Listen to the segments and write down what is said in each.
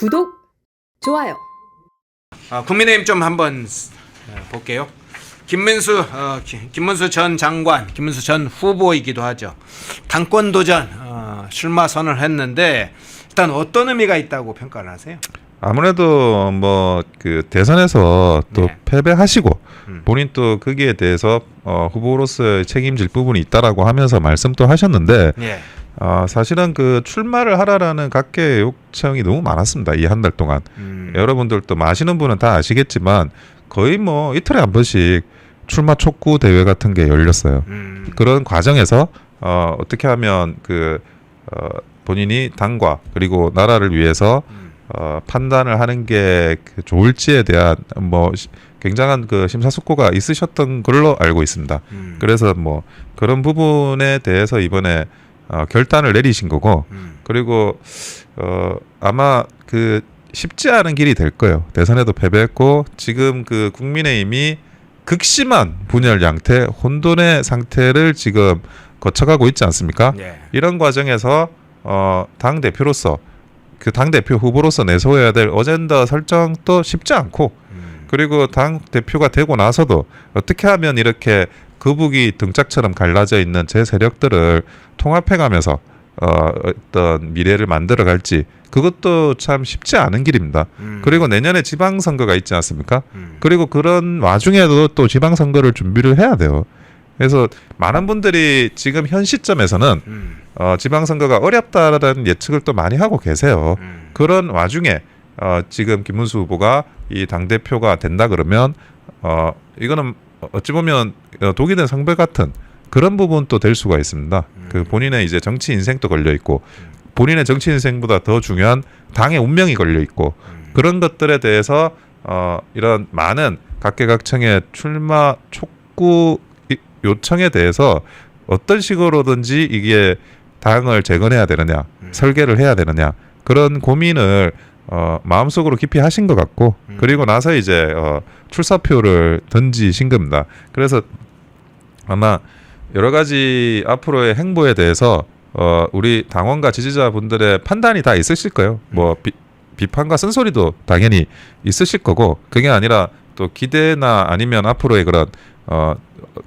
구독, 좋아요. 국민의힘 좀 한번 볼게요. 김문수 전 장관, 김문수 전 후보이기도 하죠. 당권 도전 출마 선언을 했는데 일단 어떤 의미가 있다고 평가를 하세요? 아무래도 뭐 그 대선에서 또 네. 패배하시고 본인 또 거기에 대해서 후보로서 책임질 부분이 있다라고 하면서 말씀도 하셨는데 예. 사실은 그 출마를 하라라는 각계의 요청이 너무 많았습니다. 이 한 달 동안. 여러분들도 아시는 분은 다 아시겠지만 거의 뭐 이틀에 한 번씩 출마 촉구 대회 같은 게 열렸어요. 그런 과정에서 어떻게 하면 본인이 당과 그리고 나라를 위해서 판단을 하는 게 좋을지에 대한 뭐 굉장한 그 심사숙고가 있으셨던 걸로 알고 있습니다. 그래서 뭐 그런 부분에 대해서 이번에 결단을 내리신 거고 그리고 아마 그 쉽지 않은 길이 될 거예요. 대선에도 패배했고 지금 그 국민의힘이 극심한 분열 양태, 혼돈의 상태를 지금 거쳐가고 있지 않습니까? 예. 이런 과정에서 당 대표로서 그 당 대표 후보로서 내세워야 될 어젠다 설정도 쉽지 않고 그리고 당 대표가 되고 나서도 어떻게 하면 이렇게 거북이 등짝처럼 갈라져 있는 제 세력들을 통합해가면서 어떤 미래를 만들어갈지 그것도 참 쉽지 않은 길입니다. 그리고 내년에 지방선거가 있지 않습니까? 그리고 그런 와중에도 또 지방선거를 준비를 해야 돼요. 그래서 많은 분들이 지금 현 시점에서는 지방선거가 어렵다라는 예측을 또 많이 하고 계세요. 그런 와중에 지금 김문수 후보가 이 당대표가 된다 그러면 이거는 어찌 보면 독이 된 성배 같은 그런 부분도 될 수가 있습니다. 그 본인의 이제 정치 인생도 걸려 있고 본인의 정치 인생보다 더 중요한 당의 운명이 걸려 있고 그런 것들에 대해서 이런 많은 각계각층의 출마 촉구 요청에 대해서 어떤 식으로든지 이게 당을 재건해야 되느냐 설계를 해야 되느냐 그런 고민을 마음속으로 깊이 하신 것 같고 그리고 나서 이제 출사표를 던지신 겁니다. 그래서 아마 여러 가지 앞으로의 행보에 대해서 우리 당원과 지지자분들의 판단이 다 있으실 거예요. 뭐 비판과 쓴소리도 당연히 있으실 거고 그게 아니라 또 기대나 아니면 앞으로의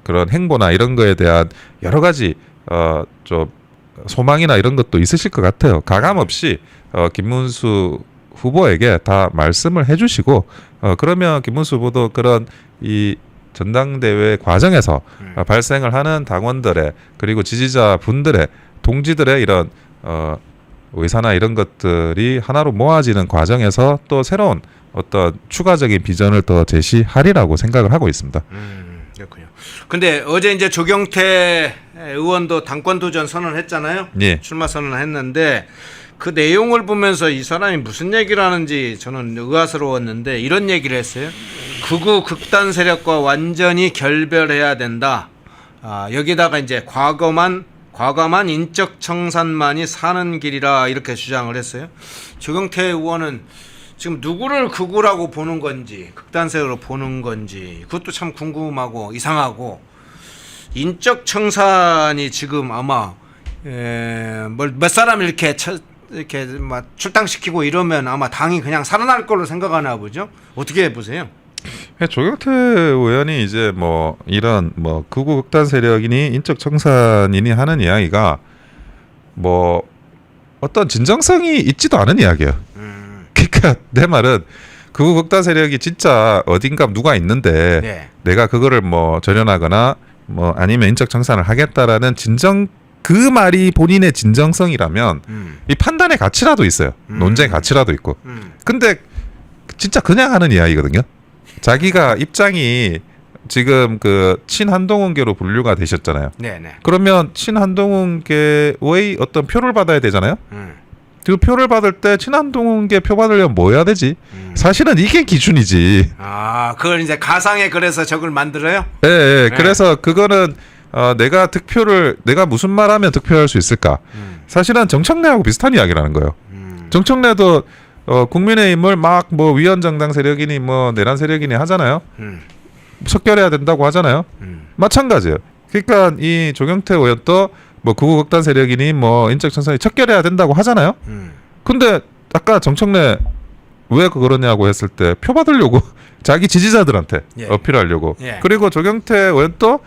그런 행보나 이런 거에 대한 여러 가지 좀 소망이나 이런 것도 있으실 것 같아요. 가감 없이 김문수 후보에게 다 말씀을 해주시고 그러면 김문수 후보도 그런 이 전당대회 과정에서 발생을 하는 당원들의 그리고 지지자분들의 동지들의 이런 의사나 이런 것들이 하나로 모아지는 과정에서 또 새로운 어떤 추가적인 비전을 더 제시하리라고 생각을 하고 있습니다. 그렇군요. 근데 어제 이제 조경태 의원도 당권 도전 선언했잖아요. 예. 출마 선언을 했는데 그 내용을 보면서 이 사람이 무슨 얘기를 하는지 저는 의아스러웠는데 이런 얘기를 했어요. 극우 극단 세력과 완전히 결별해야 된다. 여기다가 이제 과감한 인적 청산만이 사는 길이라 이렇게 주장을 했어요. 조경태 의원은 지금 누구를 극우라고 보는 건지 극단 세력으로 보는 건지 그것도 참 궁금하고 이상하고 인적 청산이 지금 아마 몇 사람 이렇게 막 출당시키고 이러면 아마 당이 그냥 살아날 걸로 생각하나 보죠. 어떻게 보세요? 조경태 의원이 이제 뭐 이런 뭐 극우 극단 세력이니 인적 청산이니 하는 이야기가 뭐 어떤 진정성이 있지도 않은 이야기예요. 그러니까 내 말은 극우 극단 세력이 진짜 어딘가 누가 있는데 네. 내가 그거를 뭐 절연하거나 뭐 아니면 인적 청산을 하겠다라는 그 말이 본인의 진정성이라면 이 판단의 가치라도 있어요. 논쟁의 가치라도 있고. 근데 진짜 그냥 하는 이야기거든요. 자기가 입장이 지금 그 친한동훈계로 분류가 되셨잖아요. 네네. 그러면 친한동훈계의 어떤 표를 받아야 되잖아요. 그 표를 받을 때 친한동훈계 표 받으려면 뭐 해야 되지? 사실은 이게 기준이지. 그걸 이제 가상의 그래서 저걸 만들어요? 예, 예. 네. 그래서 그거는 내가 무슨 말하면 득표할 수 있을까? 사실은 정청래하고 비슷한 이야기라는 거예요. 정청래도 국민의힘을 막 뭐 위헌정당 세력이니 뭐 내란 세력이니 하잖아요. 척결해야 된다고 하잖아요. 마찬가지예요. 그러니까 이 조경태 의원도 뭐 극우 극단 세력이니 뭐 인적 청산이 척결해야 된다고 하잖아요. 근데 아까 정청래 왜 그러냐고 했을 때 표 받으려고 자기 지지자들한테 예. 어필하려고. 예. 그리고 조경태 의원 또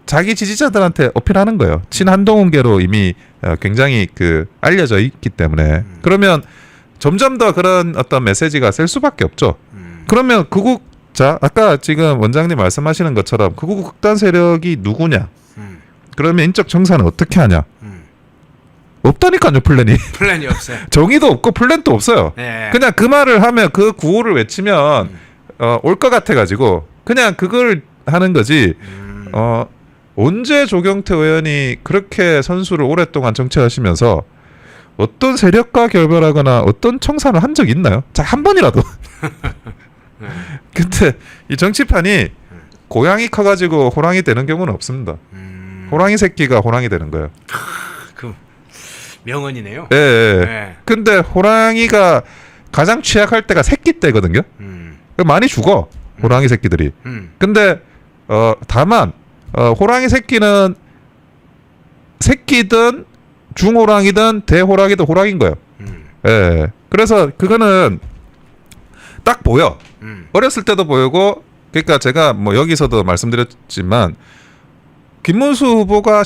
자기 지지자들한테 어필하는 거예요. 친한동훈계로 이미 굉장히 그 알려져 있기 때문에. 그러면 점점 더 그런 어떤 메시지가 셀 수밖에 없죠. 그러면 자 아까 지금 원장님 말씀하시는 것처럼 극우 극단 세력이 누구냐? 그러면 인적 청산은 어떻게 하냐? 없다니까요, 플랜이. 플랜이 없어요. 정의도 없고 플랜도 없어요. 예. 그냥 그 말을 하면 그 구호를 외치면 올 것 같아가지고 그냥 그걸 하는 거지. 언제 조경태 의원이 그렇게 선수를 오랫동안 정치하시면서 어떤 세력과 결별하거나 어떤 청산을 한 적 있나요? 자, 한 번이라도. 근데 이 정치판이 고양이 커가지고 호랑이 되는 경우는 없습니다. 호랑이 새끼가 호랑이 되는 거예요. 그 명언이네요. 예, 예. 예. 근데 호랑이가 가장 취약할 때가 새끼 때거든요. 많이 죽어 호랑이 새끼들이. 근데 다만 호랑이 새끼는 새끼든 중호랑이든 대호랑이든 호랑이인 거예요. 예. 그래서 그거는 딱 보여. 어렸을 때도 보이고, 그러니까 제가 뭐 여기서도 말씀드렸지만 김문수 후보가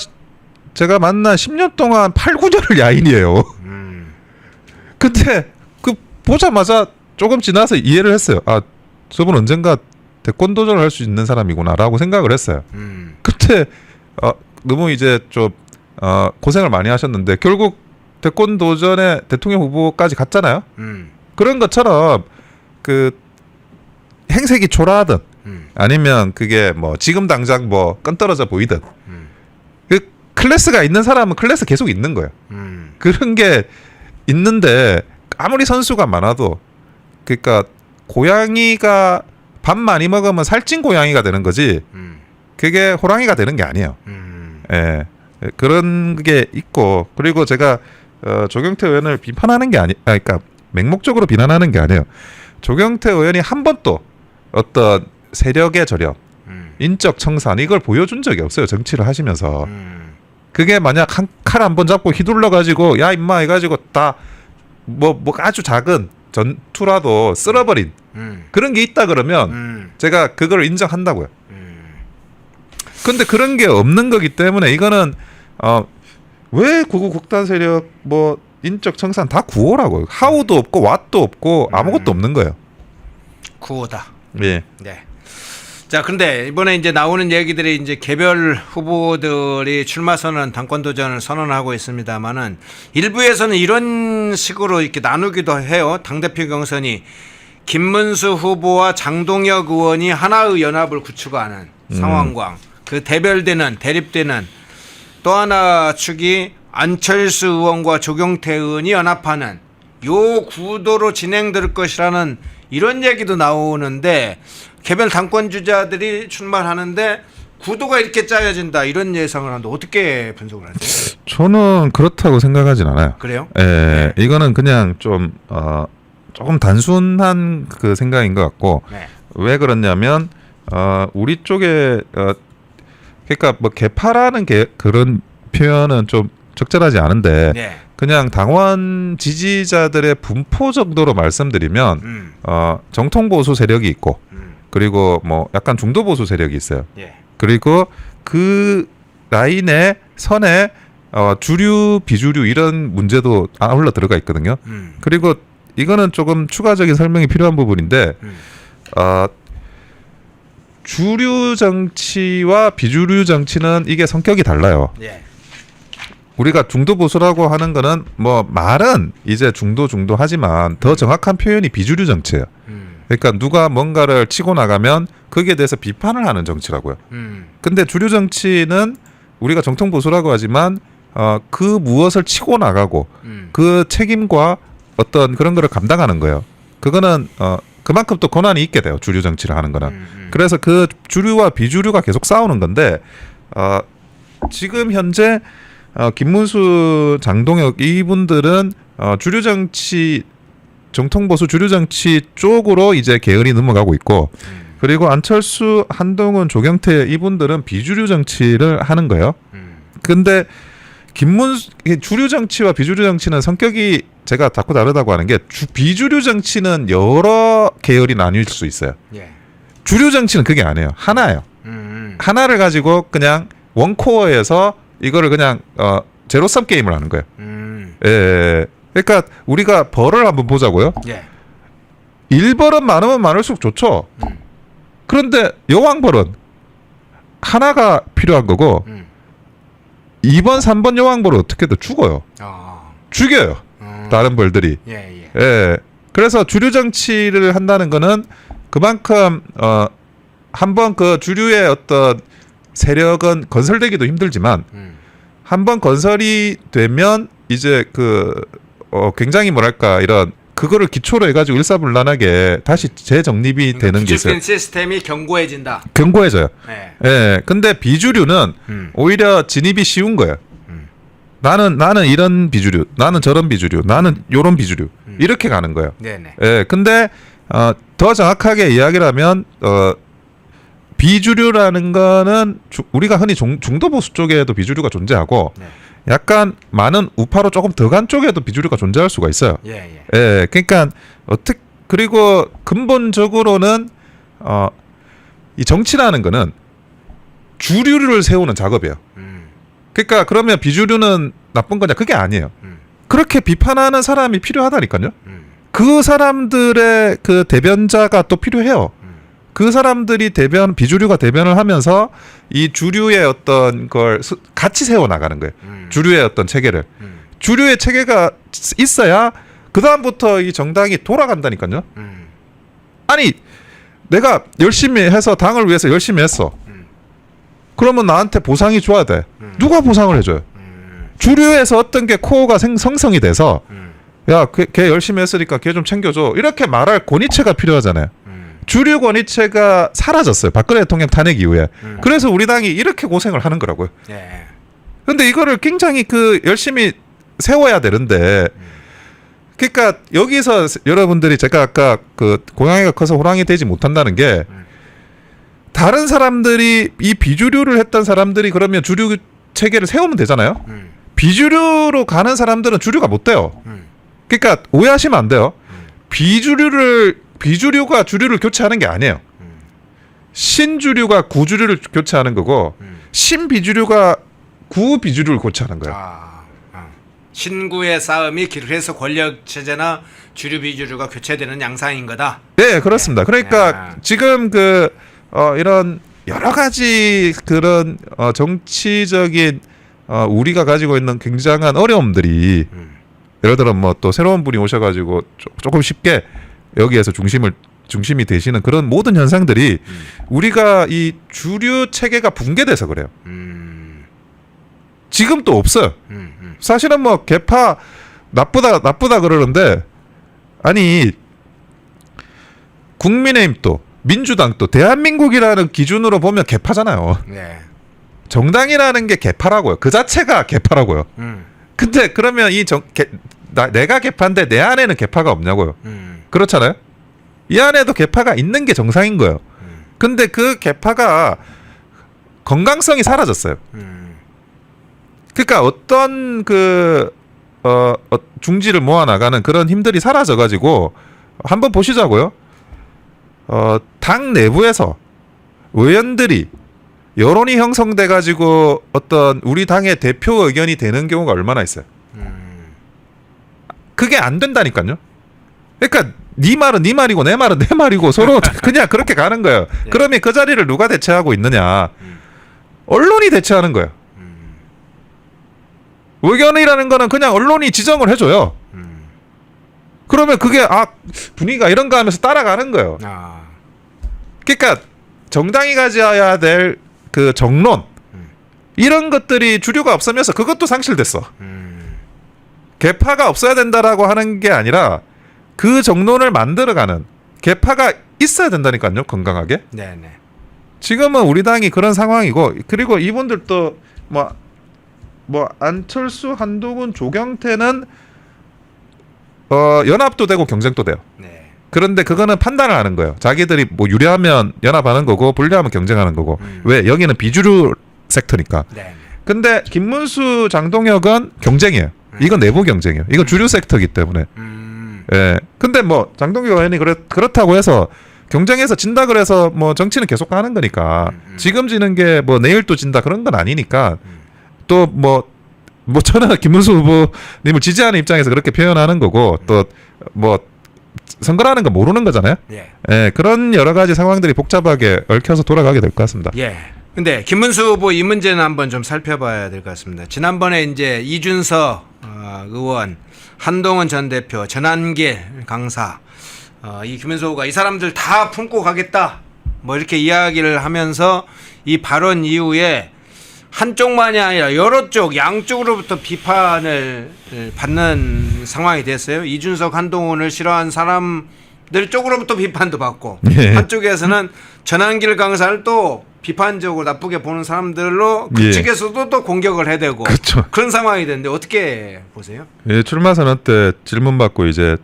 제가 만난 10년 동안 8, 9년을 야인이에요. 근데 그 보자마자 조금 지나서 이해를 했어요. 아, 저분 언젠가 대권 도전을 할 수 있는 사람이구나라고 생각을 했어요. 그때 너무 이제 좀 고생을 많이 하셨는데 결국 대권 도전에 대통령 후보까지 갔잖아요. 그런 것처럼 그 행색이 초라하든 아니면 그게 뭐 지금 당장 뭐 끈떨어져 보이든 그 클래스가 있는 사람은 클래스 계속 있는 거예요. 그런 게 있는데 아무리 선수가 많아도 그러니까 고양이가 밥 많이 먹으면 살찐 고양이가 되는 거지 그게 호랑이가 되는 게 아니에요. 예. 그런 게 있고 그리고 제가 조경태 의원을 비판하는 게 그러니까 맹목적으로 비난하는 게 아니에요. 조경태 의원이 한 번도 어떤 세력의 저력, 인적 청산 이걸 보여준 적이 없어요. 정치를 하시면서. 그게 만약 한 칼 한 번 잡고 휘둘러 가지고 야 임마 해가지고 다 뭐 아주 작은 전투라도 쓸어버린 그런 게 있다 그러면 제가 그걸 인정한다고요. 근데 그런 게 없는 거기 때문에 이거는 왜 극우 극단 세력 뭐 인적 청산 다 구호라고요. 하우도 없고 왓도 없고 아무것도 없는 거예요. 구호다. 예. 네. 자, 근데 이번에 이제 나오는 얘기들이 이제 개별 후보들이 출마 선언, 당권 도전을 선언하고 있습니다만은 일부에서는 이런 식으로 이렇게 나누기도 해요. 당대표 경선이 김문수 후보와 장동혁 의원이 하나의 연합을 구축하는 상황과 그 대립되는 또 하나 축이 안철수 의원과 조경태 의원이 연합하는 요 구도로 진행될 것이라는 이런 얘기도 나오는데 개별 당권 주자들이 출마하는데 구도가 이렇게 짜여진다 이런 예상을 하는데 어떻게 분석을 하세요? 저는 그렇다고 생각하진 않아요. 그래요? 예, 네. 이거는 그냥 좀 조금 단순한 그 생각인 것 같고 네. 왜 그러냐면 우리 쪽에 그러니까 뭐 개파라는 그런 표현은 좀 적절하지 않은데 네. 그냥 당원 지지자들의 분포 정도로 말씀드리면 정통 보수 세력이 있고 그리고 뭐 약간 중도 보수 세력이 있어요. 예. 그리고 그 라인의 선에 주류 비주류 이런 문제도 아울러 들어가 있거든요. 그리고 이거는 조금 추가적인 설명이 필요한 부분인데 주류 정치와 비주류 정치는 이게 성격이 달라요. 예. 우리가 중도 보수라고 하는 거는 뭐 말은 이제 중도 하지만 더 정확한 표현이 비주류 정치예요. 그러니까 누가 뭔가를 치고 나가면 거기에 대해서 비판을 하는 정치라고요. 근데 주류 정치는 우리가 정통 보수라고 하지만 그 무엇을 치고 나가고 그 책임과 어떤 그런 거를 감당하는 거예요. 그거는 그만큼 또 권한이 있게 돼요. 주류 정치를 하는 거는. 그래서 그 주류와 비주류가 계속 싸우는 건데 지금 현재 김문수, 장동혁 이분들은 주류 정치 정통 보수 주류 정치 쪽으로 이제 계열이 넘어가고 있고 그리고 안철수, 한동훈, 조경태 이분들은 비주류 정치를 하는 거예요. 근데 주류 정치와 비주류 정치는 성격이 제가 자꾸 다르다고 하는 게 비주류 정치는 여러 계열이 나뉠 수 있어요. 예. 주류 정치는 그게 아니에요. 하나예요. 하나를 가지고 그냥 원코어에서 이거를 그냥 제로섬 게임을 하는 거예요. 예. 그러니까 우리가 벌을 한번 보자고요. 예. 1벌은 많으면 많을수록 좋죠. 그런데 여왕벌은 하나가 필요한 거고 2번, 3번 여왕벌은 어떻게든 죽어요. 죽여요. 다른 벌들이. 예. 예. 그래서 주류 정치를 한다는 거는 그만큼 한번 그 주류의 어떤 세력은 건설되기도 힘들지만 한번 건설이 되면 이제 굉장히 뭐랄까 이런 그거를 기초로 해가지고 일사불란하게 다시 재정립이 그러니까 되는 게 있어요. 구축된 시스템이 견고해진다. 견고해져요. 네. 예. 근데 비주류는 오히려 진입이 쉬운 거예요. 나는 이런 비주류, 나는 저런 비주류, 나는 요런 비주류 이렇게 가는 거예요. 네네. 예. 근데 더 정확하게 이야기를 하면 비주류라는 거는 우리가 흔히 중도 보수 쪽에도 비주류가 존재하고 네. 약간 많은 우파로 조금 더 간 쪽에도 비주류가 존재할 수가 있어요. 예. 예, 그러니까 그리고 근본적으로는 이 정치라는 거는 주류를 세우는 작업이에요. 그러니까 그러면 비주류는 나쁜 거냐? 그게 아니에요. 그렇게 비판하는 사람이 필요하다니까요. 그 사람들의 그 대변자가 또 필요해요. 그 사람들이 비주류가 대변을 하면서 이 주류의 어떤 걸 같이 세워 나가는 거예요. 주류의 어떤 체계를. 주류의 체계가 있어야 그 다음부터 이 정당이 돌아간다니까요. 아니 내가 열심히 해서 당을 위해서 열심히 했어. 그러면 나한테 보상이 줘야 돼. 누가 보상을 해줘요? 주류에서 어떤 게 코어가 성성이 돼서 야, 걔 열심히 했으니까 걔 좀 챙겨줘. 이렇게 말할 권위체가 필요하잖아요. 주류 권위체가 사라졌어요. 박근혜 대통령 탄핵 이후에. 그래서 우리 당이 이렇게 고생을 하는 거라고요. 예. 근데 이거를 굉장히 열심히 세워야 되는데 그러니까 여기서 여러분들이 제가 아까 고양이가 커서 호랑이 되지 못한다는 게 다른 사람들이 이 비주류를 했던 사람들이 그러면 주류 체계를 세우면 되잖아요. 비주류로 가는 사람들은 주류가 못 돼요. 그러니까 오해하시면 안 돼요. 비주류가 주류를 교체하는 게 아니에요. 신주류가 구주류를 교체하는 거고 신비주류가 구비주류를 교체하는 거예요. 신구의 싸움이 그래서 권력 체제나 주류 비주류가 교체되는 양상인 거다. 네, 그렇습니다. 그러니까 지금 이런 여러 가지 그런 정치적인 우리가 가지고 있는 굉장한 어려움들이 예를 들어 뭐 또 새로운 분이 오셔가지고 조금 쉽게 여기에서 중심이 되시는 그런 모든 현상들이 우리가 이 주류 체계가 붕괴돼서 그래요. 지금 또 없어요. 사실은 뭐 개파 나쁘다 그러는데 아니 국민의힘도 민주당도 대한민국이라는 기준으로 보면 개파잖아요. 네. 정당이라는 게 개파라고요. 그 자체가 개파라고요. 근데 그러면 내가 개파인데 내 안에는 개파가 없냐고요. 그렇잖아요. 이 안에도 개파가 있는 게 정상인 거예요. 근데 그 개파가 건강성이 사라졌어요. 그러니까 어떤 중지를 모아나가는 그런 힘들이 사라져가지고 한번 보시자고요. 당 내부에서 의원들이 여론이 형성돼가지고 어떤 우리 당의 대표 의견이 되는 경우가 얼마나 있어요. 그게 안 된다니까요. 그러니까 네 말은 네 말이고 내 말은 내 말이고 서로 그냥 그렇게 가는 거예요. 그러면 그 자리를 누가 대체하고 있느냐? 언론이 대체하는 거예요. 의견이라는 거는 그냥 언론이 지정을 해줘요. 그러면 그게 분위기가 이런가 하면서 따라가는 거예요. 그러니까 정당이 가져야 될 그 정론 이런 것들이 주류가 없으면서 그것도 상실됐어. 개파가 없어야 된다라고 하는 게 아니라 그 정론을 만들어가는 개파가 있어야 된다니까요. 건강하게. 네네. 지금은 우리 당이 그런 상황이고 그리고 이분들도 뭐 안철수, 한동훈, 조경태는 연합도 되고 경쟁도 돼요. 네. 그런데 그거는 판단을 하는 거예요. 자기들이 뭐 유리하면 연합하는 거고 불리하면 경쟁하는 거고. 왜? 여기는 비주류 섹터니까. 네. 근데 김문수, 장동혁은 경쟁이에요. 이건 내부 경쟁이에요. 이건 주류 섹터이기 때문에. 예. 근데 뭐 장동혁 의원이 그렇다고 해서 경쟁에서 진다 그래서 뭐 정치는 계속 하는 거니까 지금 지는 게 뭐 내일 또 진다 그런 건 아니니까 또 뭐 저는 김문수 후보님을 지지하는 입장에서 그렇게 표현하는 거고 또 뭐 선거라는 거 모르는 거잖아요. 예. 예, 그런 여러 가지 상황들이 복잡하게 얽혀서 돌아가게 될 것 같습니다. 예. 근데 김문수 후보 이 문제는 한번 좀 살펴봐야 될 것 같습니다. 지난번에 이제 이준석 의원, 한동훈 전 대표, 전한길 강사, 이 김문수 후보가 이 사람들 다 품고 가겠다, 뭐 이렇게 이야기를 하면서 이 발언 이후에 한쪽만이 아니라 여러 쪽, 양쪽으로부터 비판을 받는 상황이 됐어요. 이준석, 한동훈을 싫어하는 사람들 쪽으로부터 비판도 받고, 예. 한쪽에서는 전한길 강사를 또 비판적으로 나쁘게 보는 사람들로 그 예. 측에서도 또 공격을 해대고 그렇죠. 그런 상황이 됐는데 어떻게 보세요? 예, 출마 선언 때 질문 받고 이제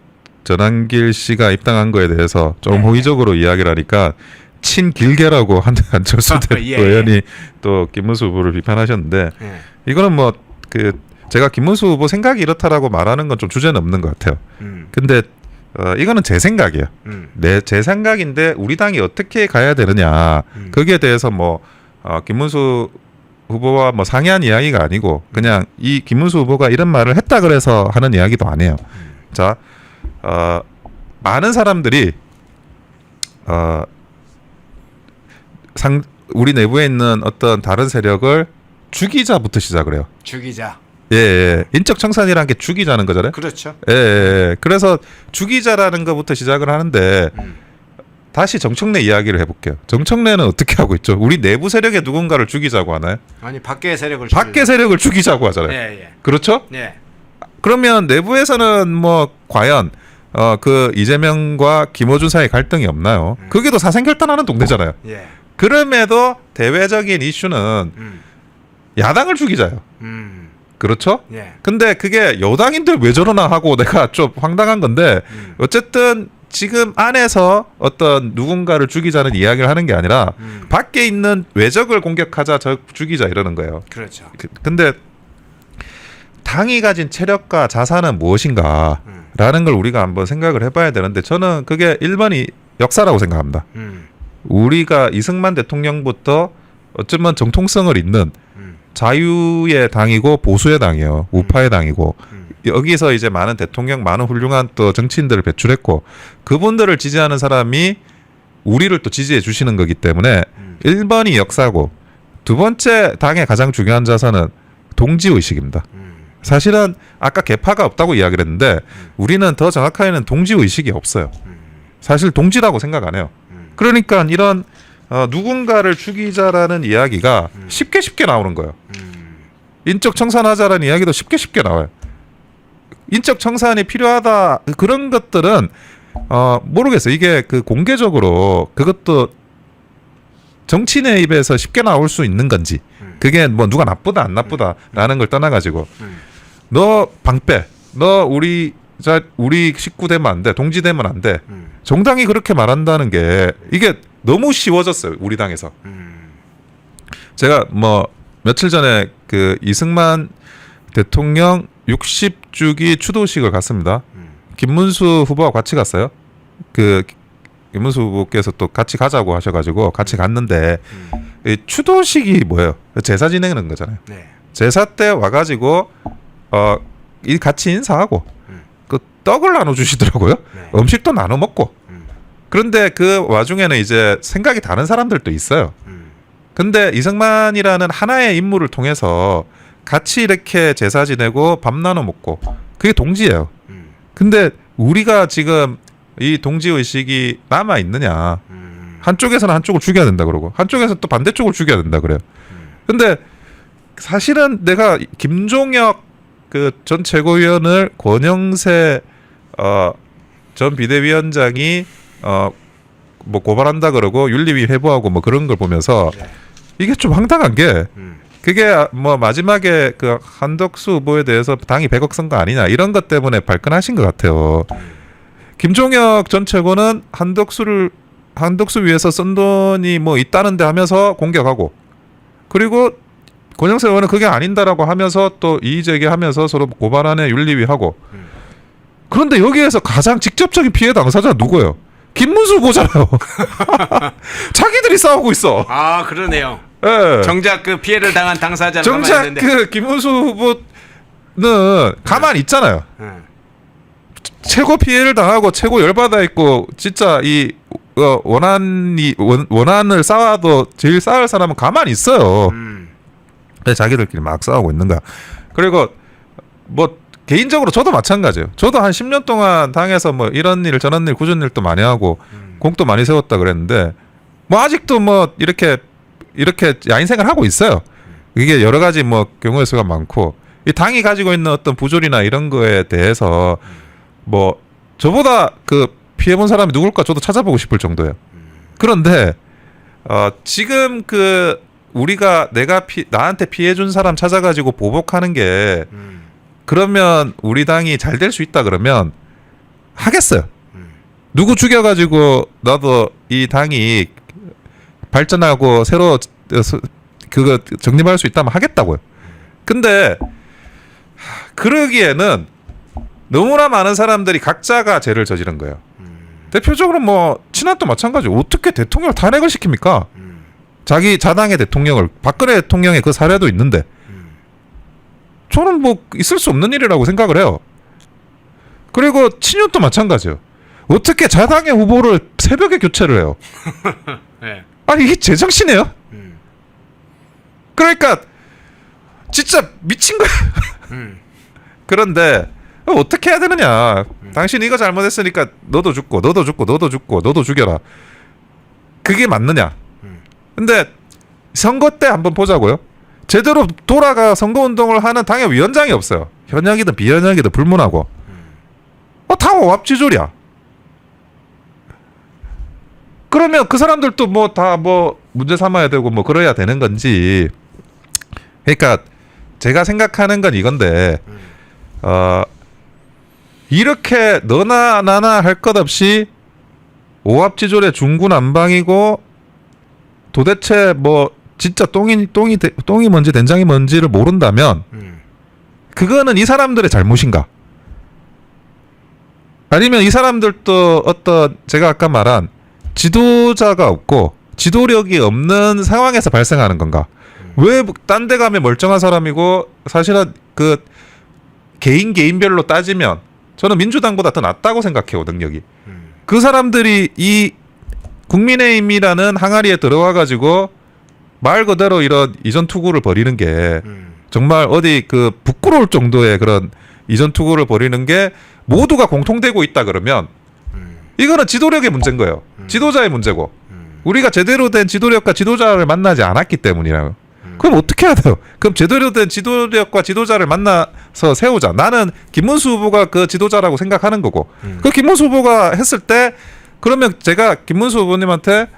전한길 씨가 입당한 거에 대해서 좀 네. 호의적으로 이야기를 하니까 친길계라고 안철수 예. 의원이 또 김문수 후보를 비판하셨는데 예. 이거는 뭐 그 제가 김문수 후보 생각이 이렇다라고 말하는 건 좀 주제는 없는 것 같아요. 근데 이거는 제 생각이에요. 제 생각인데 우리 당이 어떻게 가야 되느냐 거기에 대해서 뭐 김문수 후보와 뭐 상의한 이야기가 아니고 그냥 이 김문수 후보가 이런 말을 했다 그래서 하는 이야기도 아니에요. 자, 많은 사람들이 우리 내부에 있는 어떤 다른 세력을 죽이자부터 시작을 해요. 죽이자. 예. 인적 청산이라는 게 죽이자는 거잖아요. 그렇죠. 예. 그래서 죽이자라는 것부터 시작을 하는데 다시 정청래 이야기를 해볼게요. 정청래는 어떻게 하고 있죠? 우리 내부 세력의 누군가를 죽이자고 하나요? 아니 밖의 세력을 밖의 세력을 죽이자고 하잖아요. 예. 그렇죠? 예. 그러면 내부에서는 뭐 과연 그 이재명과 김어준 사이 갈등이 없나요? 그게 더 사생결단하는 동네잖아요. 예. 그럼에도 대외적인 이슈는 야당을 죽이자요. 그렇죠? 예. 근데 그게 여당인들 왜 저러나 하고 내가 좀 황당한 건데 어쨌든 지금 안에서 어떤 누군가를 죽이자는 이야기를 하는 게 아니라 밖에 있는 외적을 공격하자, 죽이자 이러는 거예요. 그렇죠. 근데 당이 가진 체력과 자산은 무엇인가라는 걸 우리가 한번 생각을 해봐야 되는데 저는 그게 1번이 역사라고 생각합니다. 우리가 이승만 대통령부터 어쩌면 정통성을 잇는 자유의 당이고 보수의 당이에요. 우파의 당이고 여기서 이제 많은 대통령, 많은 훌륭한 또 정치인들을 배출했고 그분들을 지지하는 사람이 우리를 또 지지해 주시는 거기 때문에 1번이 역사고 두 번째 당의 가장 중요한 자산은 동지의식입니다. 사실은 아까 개파가 없다고 이야기를 했는데 우리는 더 정확하게는 동지의식이 없어요. 사실 동지라고 생각 안 해요. 그러니까 이런 누군가를 죽이자라는 이야기가 쉽게 나오는 거예요. 인적 청산하자라는 이야기도 쉽게 나와요. 인적 청산이 필요하다 그런 것들은 모르겠어요. 이게 그 공개적으로 그것도 정치인의 입에서 쉽게 나올 수 있는 건지 그게 뭐 누가 나쁘다 안 나쁘다라는 걸 떠나가지고 너 방패 너 우리 식구 되면 안 돼. 동지 되면 안 돼. 정당이 그렇게 말한다는 게 이게 너무 쉬워졌어요. 우리 당에서. 제가 뭐 며칠 전에 그 이승만 대통령 60주기 추도식을 갔습니다. 김문수 후보와 같이 갔어요. 그 김문수 후보께서 또 같이 가자고 하셔가지고 같이 갔는데 이 추도식이 뭐예요? 제사 지내는 거잖아요. 네. 제사 때 와가지고 이 같이 인사하고 그 떡을 나눠주시더라고요. 네. 음식도 나눠 먹고. 그런데 그 와중에는 이제 생각이 다른 사람들도 있어요. 근데 이승만이라는 하나의 인물을 통해서 같이 이렇게 제사 지내고 밥 나눠 먹고 그게 동지예요. 근데 우리가 지금 이 동지의식이 남아 있느냐? 한쪽에서는 한쪽을 죽여야 된다 그러고 한쪽에서는 또 반대쪽을 죽여야 된다 그래요. 근데 사실은 내가 김종혁 그 전 최고위원을 권영세 전 비대위원장이 뭐 고발한다 그러고 윤리위 회부하고 뭐 그런 걸 보면서 이게 좀 황당한 게 그게 뭐 마지막에 그 한덕수 후보에 대해서 당이 100억 선거 아니냐 이런 것 때문에 발끈하신 것 같아요. 김종혁 전 최고는 한덕수 위해서 쓴 돈이 뭐 있다는데 하면서 공격하고 그리고 권영세 의원은 그게 아닌다라고 하면서 또 이의제기하면서 서로 고발안에 윤리위하고 그런데 여기에서 가장 직접적인 피해 당사자 누구예요? 김문수 후보잖아요. 자기들이 싸우고 있어. 아 그러네요. 예. 정작 그 피해를 당한 당사자는 정작 가만히 있는데. 그 김문수 후보는 가만히 있잖아요. 최고 피해를 당하고 최고 열받아 있고 진짜 이 원한을 쌓아도 제일 쌓을 사람은 가만히 있어요. 근데 자기들끼리 막 싸우고 있는 거야. 그리고 뭐 개인적으로 저도 마찬가지예요. 저도 한 10년 동안 당에서 뭐 이런 일 저런 일 굳은 일도 많이 하고 공도 많이 세웠다 그랬는데 뭐 아직도 뭐 이렇게 야인생을 하고 있어요. 이게 여러 가지 뭐 경우의 수가 많고 이 당이 가지고 있는 어떤 부조리나 이런 거에 대해서 뭐 저보다 그 피해본 사람이 누굴까 저도 찾아보고 싶을 정도예요. 그런데 지금 그 우리가 나한테 피해준 사람 찾아가지고 보복하는 게 그러면 우리 당이 잘 될 수 있다 그러면 하겠어요. 누구 죽여가지고 나도 이 당이 발전하고 새로 그거 정립할 수 있다면 하겠다고요. 근데 그러기에는 너무나 많은 사람들이 각자가 죄를 저지른 거예요. 대표적으로 뭐 친한도 마찬가지. 어떻게 대통령을 탄핵을 시킵니까? 자기 자당의 대통령을 박근혜 대통령의 그 사례도 있는데 저는 뭐 있을 수 없는 일이라고 생각을 해요. 그리고 친윤도 마찬가지예요. 어떻게 자당의 후보를 새벽에 교체를 해요? 네. 아니 이게 제정신이에요? 그러니까 진짜 미친 거예요. 그런데 어떻게 해야 되느냐? 당신 이거 잘못했으니까 너도 죽고 너도 죽고 너도 죽고 너도 죽여라. 그게 맞느냐? 근데 선거 때 한번 보자고요. 제대로 돌아가 선거운동을 하는 당의 위원장이 없어요. 현역이든 비현역이든 불문하고. 다 오합지졸이야. 그러면 그 사람들도 뭐 다 뭐 문제 삼아야 되고 뭐 그래야 되는 건지. 그러니까 제가 생각하는 건 이건데 이렇게 너나 나나 할 것 없이 오합지졸의 중구난방이고 도대체 뭐 진짜 똥이 뭔지 된장이 뭔지를 모른다면 그거는 이 사람들의 잘못인가? 아니면 이 사람들도 어떤 제가 아까 말한 지도자가 없고 지도력이 없는 상황에서 발생하는 건가? 왜 딴 데 가면 멀쩡한 사람이고 사실은 그 개인별로 따지면 저는 민주당보다 더 낫다고 생각해요, 능력이. 그 사람들이 이 국민의힘이라는 항아리에 들어와 가지고 말 그대로 이런 이전 투구를 벌이는 게 정말 어디 그 부끄러울 정도의 그런 이전 투구를 벌이는 게 모두가 공통되고 있다 그러면 이거는 지도력의 문제인 거예요. 지도자의 문제고 우리가 제대로 된 지도력과 지도자를 만나지 않았기 때문이라요. 그럼 어떻게 해야 돼요? 그럼 제대로 된 지도력과 지도자를 만나서 세우자. 나는 김문수 후보가 그 지도자라고 생각하는 거고 그 김문수 후보가 했을 때 그러면 제가 김문수 후보님한테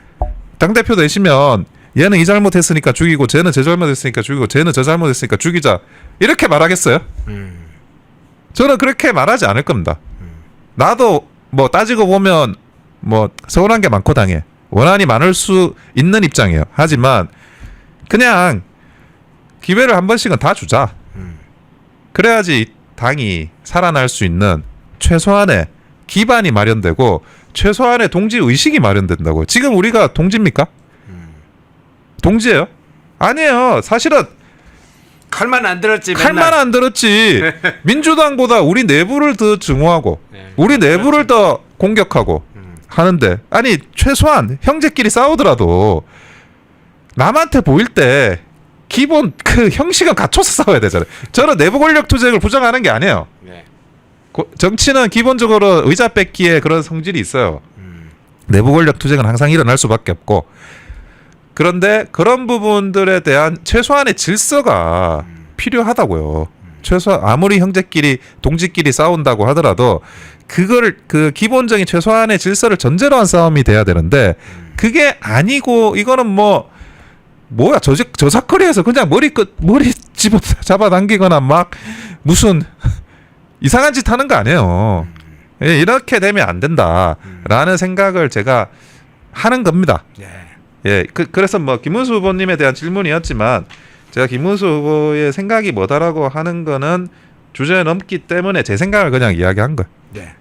당대표 되시면 얘는 이 잘못했으니까 죽이고 쟤는 저 잘못했으니까 죽이고 쟤는 저 잘못했으니까 죽이자 이렇게 말하겠어요? 저는 그렇게 말하지 않을 겁니다. 나도 뭐 따지고 보면 뭐 서운한 게 많고 당에 원한이 많을 수 있는 입장이에요. 하지만 그냥 기회를 한 번씩은 다 주자. 그래야지 당이 살아날 수 있는 최소한의 기반이 마련되고 최소한의 동지 의식이 마련된다고요. 지금 우리가 동지입니까? 동지예요? 아니에요. 사실은 칼만 안 들었지. 칼만 안 들었지. 민주당보다 우리 내부를 더 증오하고 우리 내부를 더 공격하고 하는데 아니 최소한 형제끼리 싸우더라도 남한테 보일 때 기본 그 형식은 갖춰서 싸워야 되잖아요. 저는 내부 권력 투쟁을 부정하는 게 아니에요. 정치는 기본적으로 의자 뺏기에 그런 성질이 있어요. 내부 권력 투쟁은 항상 일어날 수밖에 없고 그런데 그런 부분들에 대한 최소한의 질서가 필요하다고요. 최소한 아무리 형제끼리 동지끼리 싸운다고 하더라도 그거를 그 기본적인 최소한의 질서를 전제로 한 싸움이 돼야 되는데 그게 아니고 이거는 뭐야 저작거리에서 그냥 머리 집어 잡아당기거나 막 무슨 이상한 짓 하는 거 아니에요. 이렇게 되면 안 된다라는 생각을 제가 하는 겁니다. 예, 그래서 뭐 김문수 후보님에 대한 질문이었지만 제가 김문수 후보의 생각이 뭐다라고 하는 거는 주제 넘기 때문에 제 생각을 그냥 이야기한 거예요. 네.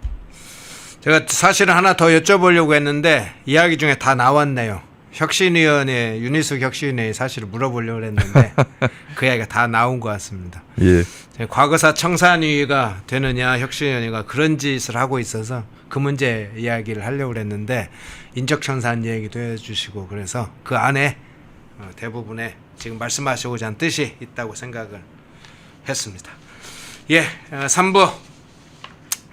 제가 사실은 하나 더 여쭤보려고 했는데 이야기 중에 다 나왔네요. 혁신위원회 윤희숙 혁신위원회 사실 물어보려고 했는데 그 이야기가 다 나온 것 같습니다. 예. 과거사 청산위가 되느냐 혁신위원회가 그런 짓을 하고 있어서 그 문제 이야기를 하려고 했는데 인적청산 얘기도 해주시고 그래서 그 안에 대부분의 지금 말씀하시고자 하는 뜻이 있다고 생각을 했습니다. 예, 3부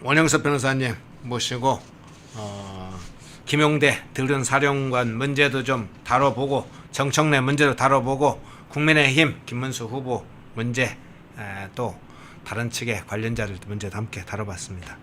원영섭 변호사님 모시고 김용대 들은 사령관 문제도 좀 다뤄보고 정청래 문제도 다뤄보고 국민의힘 김문수 후보 문제 또 다른 측의 관련자들 문제도 함께 다뤄봤습니다.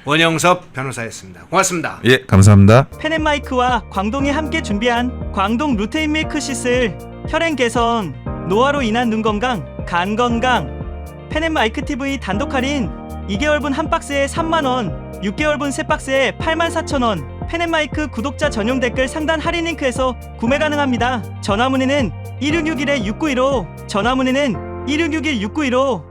원영섭 변호사였습니다. 고맙습니다. 예, 감사합니다. 펜앤마이크와 광동이 함께 준비한 광동 루테인 밀크시슬 혈행 개선, 노화로 인한 눈 건강, 간 건강. 펜앤마이크 TV 단독 할인 2개월분 한 박스에 3만원, 6개월분 세 박스에 84,000원. 펜앤마이크 구독자 전용 댓글 상단 할인 링크에서 구매 가능합니다. 전화 문의는 1661-6915, 전화 문의는 1661-6915.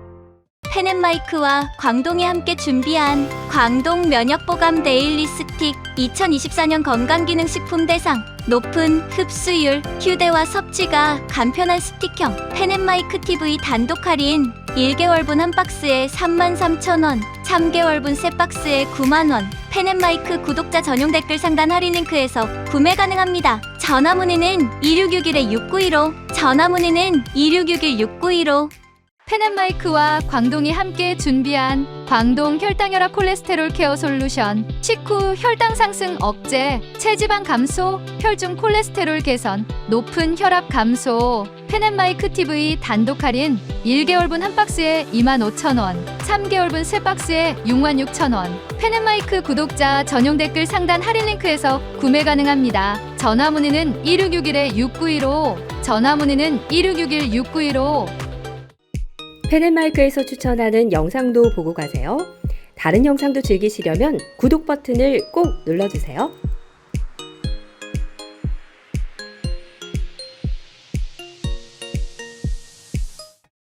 펜앤마이크와 광동이 함께 준비한 광동 면역보감 데일리 스틱 2024년 건강기능식품 대상 높은 흡수율, 휴대와 섭취가 간편한 스틱형 펜앤마이크 TV 단독 할인 1개월분 한 박스에 33,000원, 3개월분 세 박스에 9만원. 펜앤마이크 구독자 전용 댓글 상단 할인 링크에서 구매 가능합니다. 전화 문의는 2661-6915, 전화 문의는 2661-6915. 펜앤마이크와 광동이 함께 준비한 광동 혈당혈압 콜레스테롤 케어 솔루션 식후 혈당 상승 억제, 체지방 감소, 혈중 콜레스테롤 개선, 높은 혈압 감소. 펜앤마이크 TV 단독 할인 1개월분 한 박스에 25,000원, 3개월분 세 박스에 66,000원. 펜앤마이크 구독자 전용 댓글 상단 할인 링크에서 구매 가능합니다. 전화 문의는 1661-6915, 전화 문의는 1661-6915. 펜앤마이크에서 추천하는 영상도 보고 가세요. 다른 영상도 즐기시려면 구독 버튼을 꼭 눌러주세요.